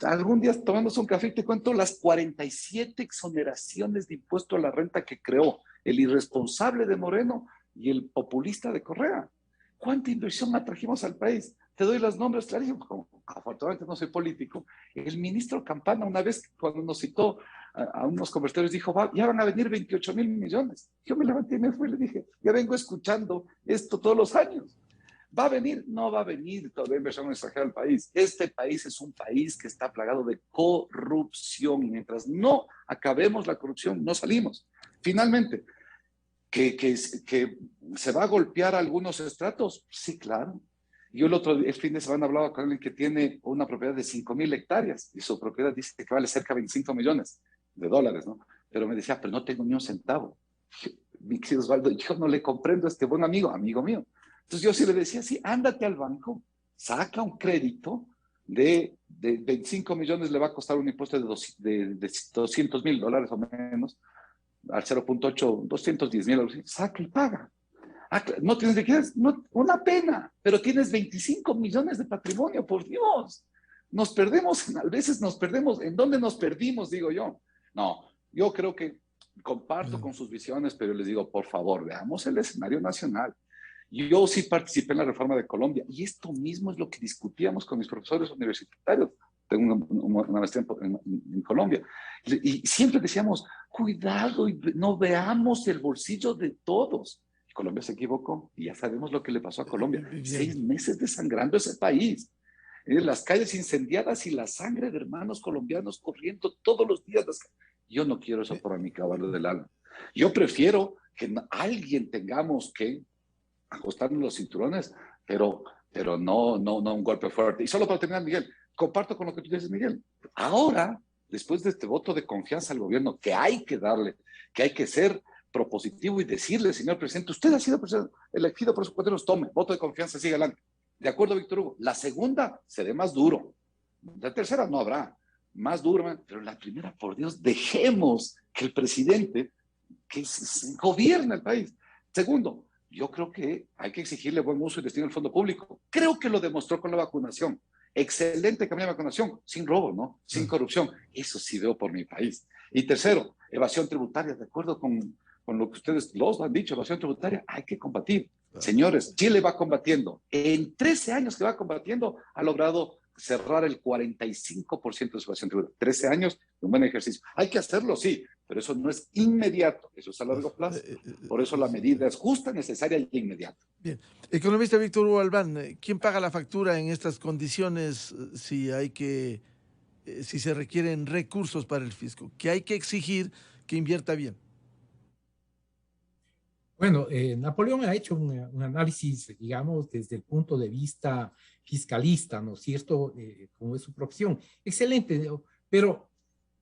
Algún día tomándose un café te cuento las 47 exoneraciones de impuesto a la renta que creó el irresponsable de Moreno y el populista de Correa. ¿Cuánta inversión atrajimos al país? Te doy los nombres clarísimos. Afortunadamente no soy político. El ministro Campana, una vez cuando nos citó a unos convertidores, dijo, ya van a venir 28,000 millones. Yo me levanté y me fui y le dije, ya vengo escuchando esto todos los años. ¿Va a venir? No va a venir toda la inversión extranjera al país. Este país es un país que está plagado de corrupción y mientras no acabemos la corrupción, no salimos. Finalmente, ¿que se va a golpear a algunos estratos? Sí, claro. Yo el fin de semana hablaba con alguien que tiene una propiedad de 5,000 hectáreas y su propiedad dice que vale cerca de 25 millones de dólares, ¿no? Pero me decía, pero no tengo ni un centavo. Mi querido Osvaldo, yo no le comprendo a este buen amigo mío. Entonces yo sí le decía, sí, ándate al banco, saca un crédito de 25 millones, le va a costar un impuesto de $200,000 o menos, al 0.8, 210,000, saca y paga. No tienes liquidez, no, una pena, pero tienes 25 millones de patrimonio, por Dios. Nos perdemos, a veces nos perdemos. ¿En dónde nos perdimos, digo yo? No, yo creo que comparto con sus visiones, pero les digo, por favor, veamos el escenario nacional. Yo sí participé en la reforma de Colombia y esto mismo es lo que discutíamos con mis profesores universitarios. Tengo una maestría en Colombia. Y siempre decíamos, cuidado y no veamos el bolsillo de todos. Colombia se equivocó y ya sabemos lo que le pasó a Colombia. 6 meses desangrando ese país. Las calles incendiadas y la sangre de hermanos colombianos corriendo todos los días. Yo no quiero eso para mi caballo del alma. Yo prefiero que alguien tengamos que ajustarnos los cinturones, pero no un golpe fuerte. Y solo para terminar, Miguel, comparto con lo que tú dices, Miguel. Ahora, después de este voto de confianza al gobierno que hay que darle, que hay que ser propositivo y decirle, señor presidente, usted ha sido elegido por sus cuadernos, tome, voto de confianza, sigue adelante. De acuerdo, Víctor Hugo. La segunda será más duro. La tercera no habrá. Más duro, pero la primera, por Dios, dejemos que el presidente que gobierne el país. Segundo, yo creo que hay que exigirle buen uso y destino del fondo público. Creo que lo demostró con la vacunación. Excelente campaña de vacunación, sin robo, ¿no? Sin corrupción. Eso sí veo por mi país. Y tercero, evasión tributaria, de acuerdo con lo que ustedes los han dicho, evasión tributaria, hay que combatir. Señores, Chile va combatiendo. En 13 años que va combatiendo, ha logrado cerrar el 45% de su evasión tributaria. 13 años, un buen ejercicio. Hay que hacerlo, sí, pero eso no es inmediato, eso es a largo plazo. Por eso la medida es justa, necesaria y inmediata. Bien. Economista Víctor Hugo Albán, ¿quién paga la factura en estas condiciones si se requieren recursos para el fisco? ¿Qué hay que exigir que invierta bien? Bueno, Napoleón ha hecho un análisis, digamos, desde el punto de vista fiscalista, ¿no es cierto? Como es su profesión. Excelente, pero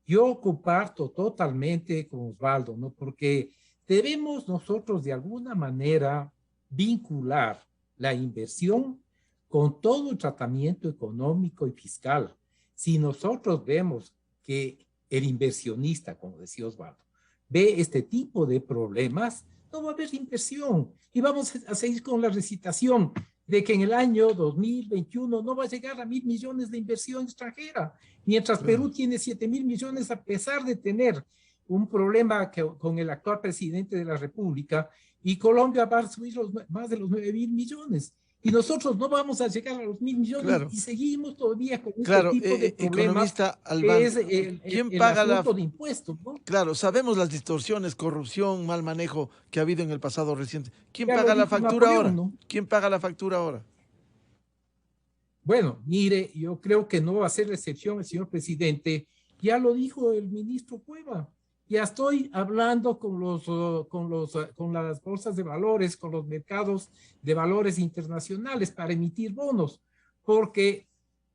yo comparto totalmente con Osvaldo, ¿no? Porque debemos nosotros de alguna manera vincular la inversión con todo el tratamiento económico y fiscal. Si nosotros vemos que el inversionista, como decía Osvaldo, ve este tipo de problemas, no va a haber inversión y vamos a seguir con la recitación de que en el año 2021 no va a llegar a 1,000 millones de inversión extranjera, mientras Perú tiene 7,000 millones a pesar de tener un problema con el actual presidente de la República y Colombia va a subir más de los 9,000 millones. Y nosotros no vamos a llegar a los 1.000 millones claro. y seguimos todavía con claro, este tipo de problemas, economista Albán, que es ¿quién el paga asunto de impuestos, ¿no? Claro, sabemos las distorsiones, corrupción, mal manejo que ha habido en el pasado reciente. ¿Quién Ya paga lo la dijo factura Napoleón, ahora? ¿no? ¿Quién paga la factura ahora? Bueno, mire, yo creo que no va a ser la excepción el señor presidente. Ya lo dijo el ministro Cueva. Ya estoy hablando con las bolsas de valores, con los mercados de valores internacionales para emitir bonos, porque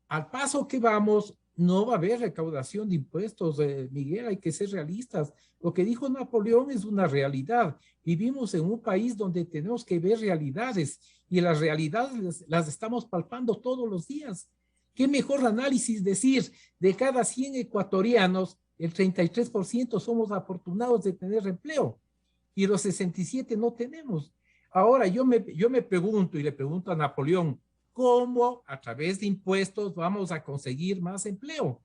al paso que vamos, no va a haber recaudación de impuestos, Miguel, hay que ser realistas. Lo que dijo Napoleón es una realidad. Vivimos en un país donde tenemos que ver realidades y las realidades las estamos palpando todos los días. ¿Qué mejor análisis decir de cada 100 ecuatorianos, el 33% somos afortunados de tener empleo y los 67 no tenemos? Ahora yo me pregunto y le pregunto a Napoleón, ¿cómo a través de impuestos vamos a conseguir más empleo?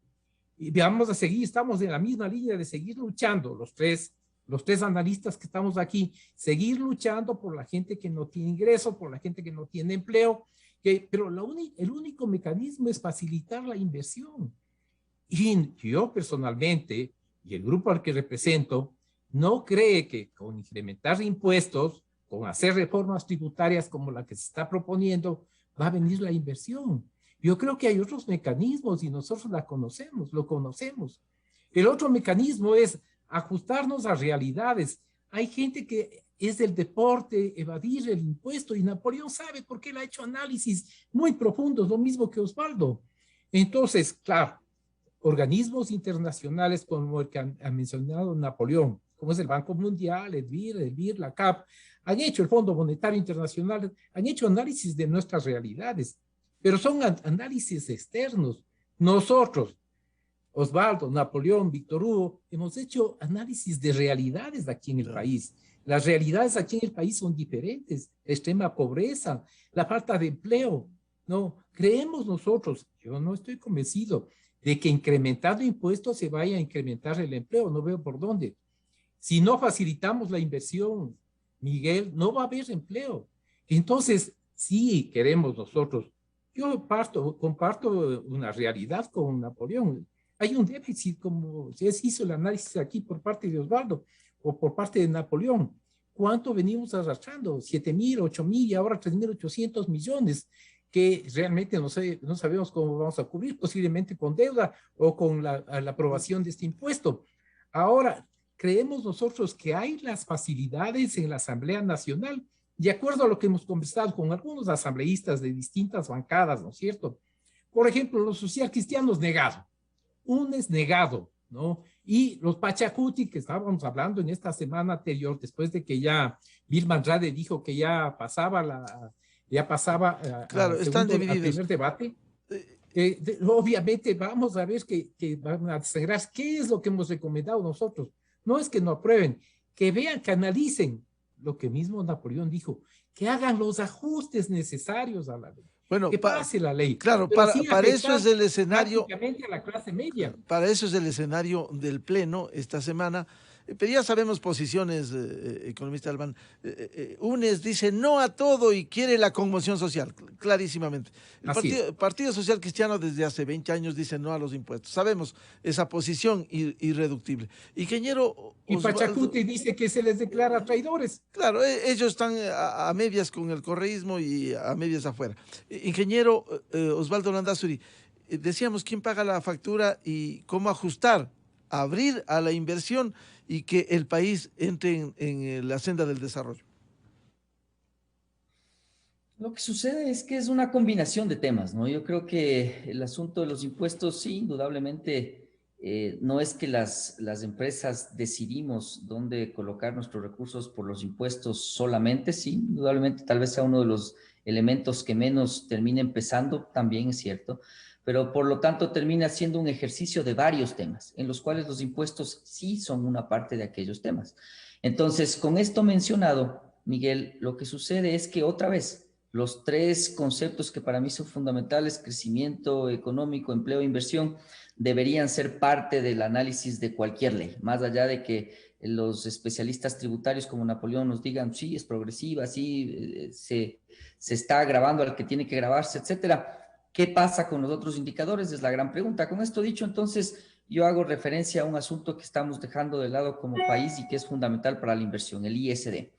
Y vamos a seguir, estamos en la misma línea de seguir luchando, los tres analistas que estamos aquí, seguir luchando por la gente que no tiene ingresos, por la gente que no tiene empleo, pero el único mecanismo es facilitar la inversión. Y yo personalmente, y el grupo al que represento, no cree que con incrementar impuestos, con hacer reformas tributarias como la que se está proponiendo, va a venir la inversión. Yo creo que hay otros mecanismos y nosotros lo conocemos. El otro mecanismo es ajustarnos a realidades. Hay gente que es del deporte, evadir el impuesto, y Napoleón sabe porque él ha hecho análisis muy profundos, lo mismo que Osvaldo. Entonces, claro, organismos internacionales como el que ha mencionado Napoleón, como es el Banco Mundial, el BIR, la CAP, han hecho el Fondo Monetario Internacional, han hecho análisis de nuestras realidades, pero son análisis externos. Nosotros, Osvaldo, Napoleón, Víctor Hugo, hemos hecho análisis de realidades de aquí en el país. Las realidades aquí en el país son diferentes. La extrema pobreza, la falta de empleo. No, creemos nosotros, yo no estoy convencido de que incrementando impuestos se vaya a incrementar el empleo. No veo por dónde. Si no facilitamos la inversión, Miguel, no va a haber empleo. Entonces, sí queremos nosotros. Yo comparto una realidad con Napoleón. Hay un déficit, como se hizo el análisis aquí por parte de Osvaldo o por parte de Napoleón. ¿Cuánto venimos arrastrando? 7.000, 8.000 y ahora 3.800 millones, que realmente no sabemos cómo vamos a cubrir, posiblemente con deuda o con la aprobación de este impuesto. Ahora, creemos nosotros que hay las facilidades en la Asamblea Nacional, de acuerdo a lo que hemos conversado con algunos asambleístas de distintas bancadas, ¿no es cierto? Por ejemplo, los social cristianos negado. UNES negado, ¿no? Y los Pachacuti, que estábamos hablando en esta semana anterior, después de que ya Vilma Andrade dijo que ya pasaba claro, están divididos. Al primer debate. Obviamente vamos a ver que van a cerrar qué es lo que hemos recomendado nosotros. No es que no aprueben, que vean, que analicen lo que mismo Napoleón dijo, que hagan los ajustes necesarios a la ley. Bueno, que pase la ley. Claro, para eso es el escenario. A la clase media. Para eso es el escenario del Pleno esta semana. Pero ya sabemos posiciones, economista Albán. UNES dice no a todo y quiere la conmoción social, clarísimamente. El Partido Social Cristiano desde hace 20 años dice no a los impuestos. Sabemos esa posición irreductible. Ingeniero Y Pachacuti dice que se les declara traidores. Claro, ellos están a medias con el correísmo y a medias afuera. Ingeniero Osvaldo Landázuri, decíamos quién paga la factura y cómo ajustar, abrir a la inversión y que el país entre en la senda del desarrollo. Lo que sucede es que es una combinación de temas, ¿no? Yo creo que el asunto de los impuestos, sí, indudablemente, no es que las empresas decidimos dónde colocar nuestros recursos por los impuestos solamente, sí, indudablemente tal vez sea uno de los elementos que menos termina empezando, también es cierto, pero por lo tanto termina siendo un ejercicio de varios temas, en los cuales los impuestos sí son una parte de aquellos temas. Entonces, con esto mencionado, Miguel, lo que sucede es que otra vez los tres conceptos que para mí son fundamentales, crecimiento económico, empleo e inversión, deberían ser parte del análisis de cualquier ley, más allá de que los especialistas tributarios como Napoleón nos digan, sí, es progresiva, sí, se está agravando al que tiene que grabarse, etcétera. ¿Qué pasa con los otros indicadores? Es la gran pregunta. Con esto dicho, entonces, yo hago referencia a un asunto que estamos dejando de lado como país y que es fundamental para la inversión, el ISD.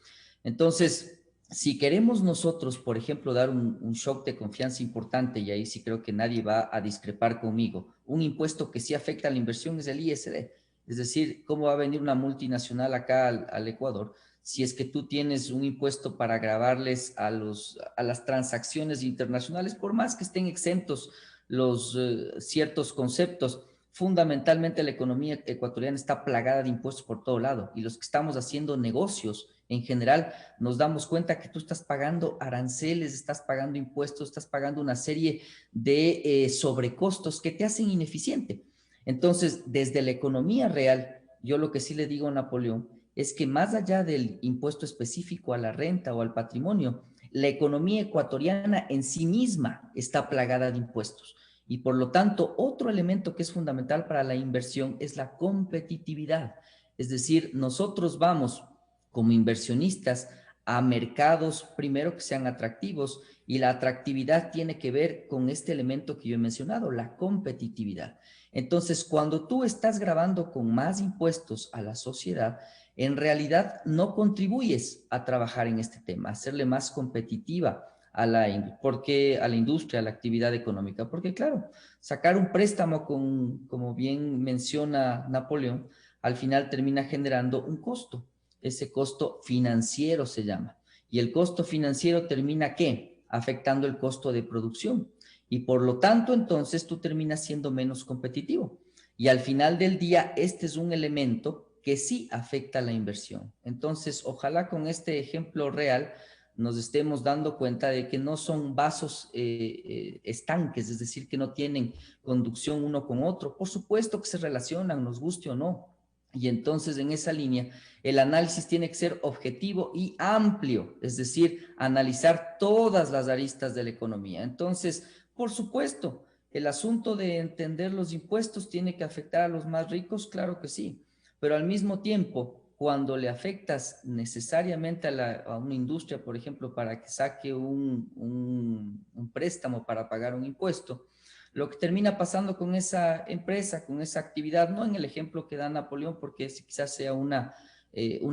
Entonces, si queremos nosotros, por ejemplo, dar un shock de confianza importante, y ahí sí creo que nadie va a discrepar conmigo, un impuesto que sí afecta a la inversión es el ISD. Es decir, ¿cómo va a venir una multinacional acá al Ecuador si es que tú tienes un impuesto para gravarles a las transacciones internacionales, por más que estén exentos los ciertos conceptos? Fundamentalmente la economía ecuatoriana está plagada de impuestos por todo lado, y los que estamos haciendo negocios en general nos damos cuenta que tú estás pagando aranceles, estás pagando impuestos, estás pagando una serie de sobrecostos que te hacen ineficiente. Entonces, desde la economía real, yo lo que sí le digo a Napoleón es que más allá del impuesto específico a la renta o al patrimonio, la economía ecuatoriana en sí misma está plagada de impuestos. Y por lo tanto, otro elemento que es fundamental para la inversión es la competitividad. Es decir, nosotros vamos como inversionistas a mercados, primero, que sean atractivos, y la atractividad tiene que ver con este elemento que yo he mencionado, la competitividad. Entonces, cuando tú estás gravando con más impuestos a la sociedad, en realidad no contribuyes a trabajar en este tema, a hacerle más competitiva a la industria, a la actividad económica. Porque claro, sacar un préstamo como bien menciona Napoleón, al final termina generando un costo. Ese costo financiero se llama. Y el costo financiero termina, ¿qué? Afectando el costo de producción. Y por lo tanto, entonces, tú terminas siendo menos competitivo. Y al final del día, este es un elemento que sí afecta a la inversión. Entonces, ojalá con este ejemplo real nos estemos dando cuenta de que no son vasos estanques, es decir, que no tienen conducción uno con otro. Por supuesto que se relacionan, nos guste o no. Y entonces, en esa línea, el análisis tiene que ser objetivo y amplio, es decir, analizar todas las aristas de la economía. Entonces, por supuesto, el asunto de entender los impuestos tiene que afectar a los más ricos, claro que sí, pero al mismo tiempo, cuando le afectas necesariamente a una industria, por ejemplo, para que saque un préstamo para pagar un impuesto, lo que termina pasando con esa empresa, con esa actividad, no en el ejemplo que da Napoleón, porque quizás sea una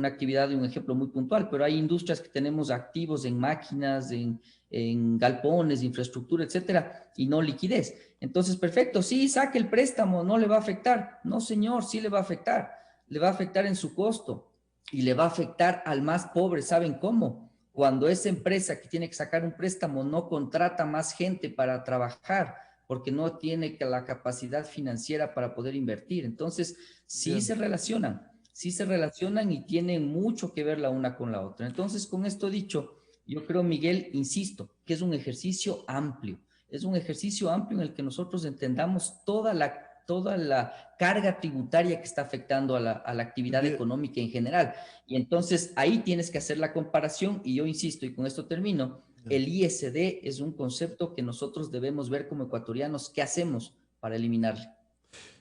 actividad de un ejemplo muy puntual, pero hay industrias que tenemos activos en máquinas, en galpones, infraestructura, etcétera, y no liquidez. Entonces, perfecto, sí, saque el préstamo, no le va a afectar. No, señor, sí le va a afectar. Le va a afectar en su costo y le va a afectar al más pobre. ¿Saben cómo? Cuando esa empresa que tiene que sacar un préstamo no contrata más gente para trabajar porque no tiene la capacidad financiera para poder invertir. Entonces, sí se relacionan y tienen mucho que ver la una con la otra. Entonces, con esto dicho, yo creo, Miguel, insisto, que es un ejercicio amplio. Es un ejercicio amplio en el que nosotros entendamos toda la carga tributaria que está afectando a la actividad económica en general. Y entonces ahí tienes que hacer la comparación, y yo insisto, y con esto termino, el ISD es un concepto que nosotros debemos ver como ecuatorianos qué hacemos para eliminarle.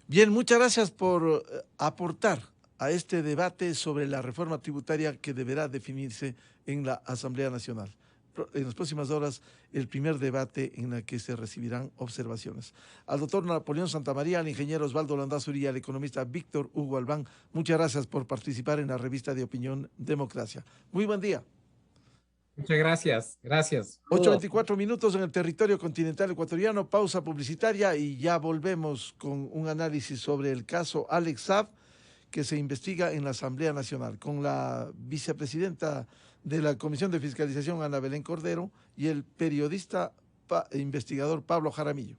Bien, muchas gracias por aportar a este debate sobre la reforma tributaria que deberá definirse en la Asamblea Nacional. En las próximas horas, el primer debate en el que se recibirán observaciones. Al doctor Napoleón Santamaría, al ingeniero Osvaldo Landazuri y al economista Víctor Hugo Albán, muchas gracias por participar en la revista de opinión Democracia. Muy buen día. Muchas gracias. Gracias. 8:24 minutos en el territorio continental ecuatoriano, pausa publicitaria y ya volvemos con un análisis sobre el caso Alex Saab que se investiga en la Asamblea Nacional con la vicepresidenta de la Comisión de Fiscalización, Ana Belén Cordero, y el periodista investigador Pablo Jaramillo.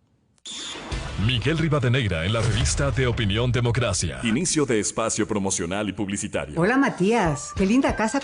Miguel Rivadeneira en la revista de opinión Democracia. Inicio de espacio promocional y publicitario. Hola Matías, qué linda casa